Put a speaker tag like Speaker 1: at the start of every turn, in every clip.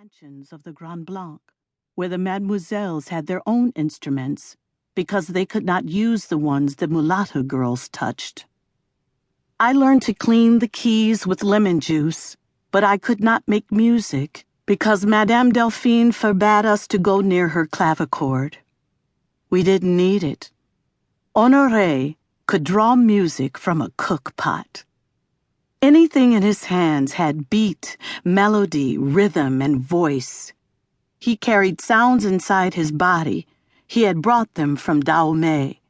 Speaker 1: mansions of the Grand Blanc, where the mademoiselles had their own instruments because they could not use the ones the mulatta girls touched. I learned to clean the keys with lemon juice, but I could not make music because Madame Delphine forbade us to go near her clavichord. We didn't need it. Honoré could draw music from a cook pot. Anything in his hands had beat, melody, rhythm, and voice. He carried sounds inside his body. He had brought them from Dahomey.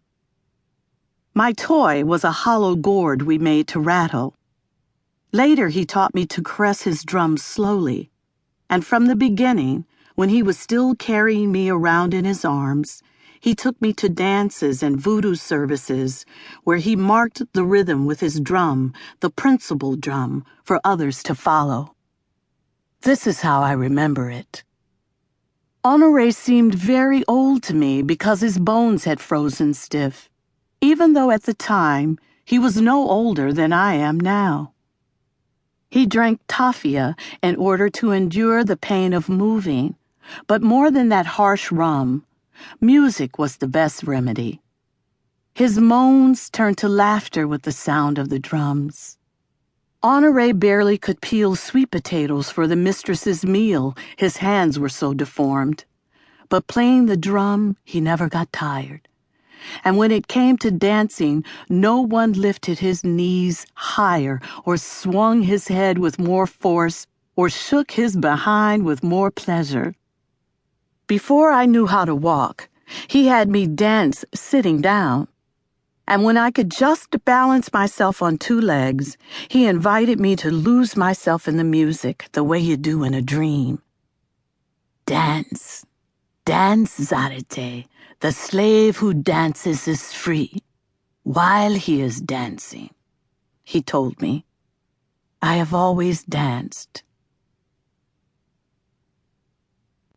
Speaker 1: My toy was a hollow gourd we made to rattle. Later, he taught me to caress his drums slowly. And from the beginning, when he was still carrying me around in his arms, he took me to dances and voodoo services where he marked the rhythm with his drum, the principal drum, for others to follow. This is how I remember it. Honoré seemed very old to me because his bones had frozen stiff, even though at the time he was no older than I am now. He drank tafia in order to endure the pain of moving, but more than that harsh rum, music was the best remedy. His moans turned to laughter with the sound of the drums. Honoré barely could peel sweet potatoes for the mistress's meal, his hands were so deformed. But playing the drum, he never got tired. And when it came to dancing, no one lifted his knees higher or swung his head with more force or shook his behind with more pleasure. Before I knew how to walk, he had me dance sitting down. And when I could just balance myself on two legs, he invited me to lose myself in the music the way you do in a dream. Dance, dance, Zarete. The slave who dances is free. While he is dancing, he told me. I have always danced.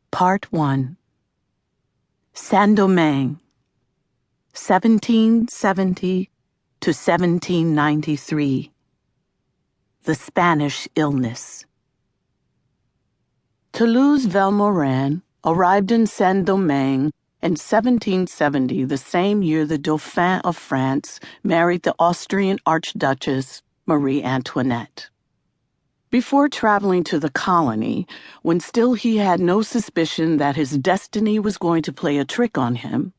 Speaker 1: Part 1. Saint-Domingue, 1770 to 1793. The Spanish illness. Toulouse-Valmorin arrived in Saint-Domingue in 1770, the same year the Dauphin of France married the Austrian Archduchess Marie Antoinette. Before traveling to the colony, when still he had no suspicion that his destiny was going to play a trick on him,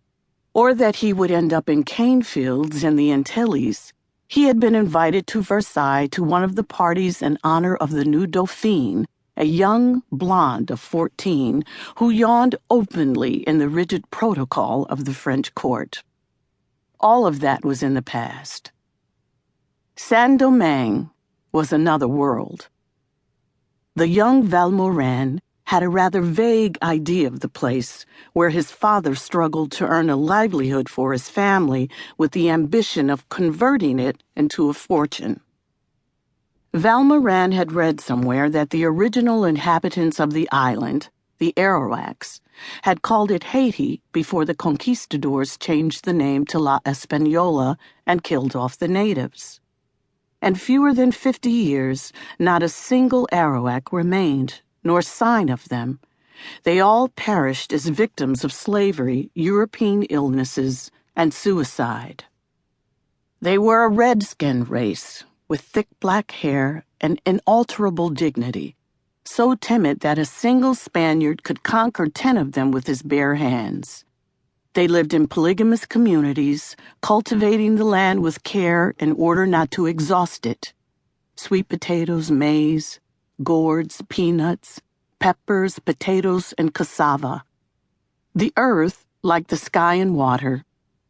Speaker 1: or that he would end up in cane fields in the Antilles, he had been invited to Versailles to one of the parties in honor of the new Dauphine, a young blonde of 14 who yawned openly in the rigid protocol of the French court. All of that was in the past. Saint-Domingue was another world. The young Valmorin had a rather vague idea of the place, where his father struggled to earn a livelihood for his family with the ambition of converting it into a fortune. Valmorin had read somewhere that the original inhabitants of the island, the Arawaks, had called it Haiti before the conquistadors changed the name to La Española and killed off the natives. In fewer than 50 years, not a single Arawak remained, nor sign of them. They all perished as victims of slavery, European illnesses, and suicide. They were a red-skinned race, with thick black hair and inalterable dignity, so timid that a single Spaniard could conquer 10 of them with his bare hands. They lived in polygamous communities, cultivating the land with care in order not to exhaust it. Sweet potatoes, maize, gourds, peanuts, peppers, potatoes, and cassava. The earth, like the sky and water,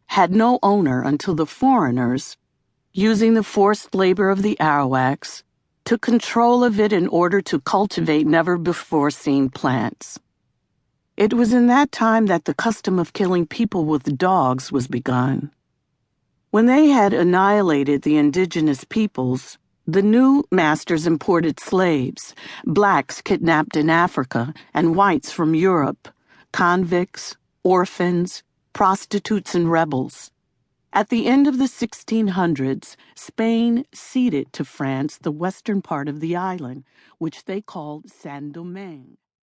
Speaker 1: had no owner until the foreigners, using the forced labor of the Arawaks, took control of it in order to cultivate never-before-seen plants. It was in that time that the custom of killing people with dogs was begun. When they had annihilated the indigenous peoples, the new masters imported slaves, blacks kidnapped in Africa, and whites from Europe, convicts, orphans, prostitutes, and rebels. At the end of the 1600s, Spain ceded to France the western part of the island, which they called Saint-Domingue.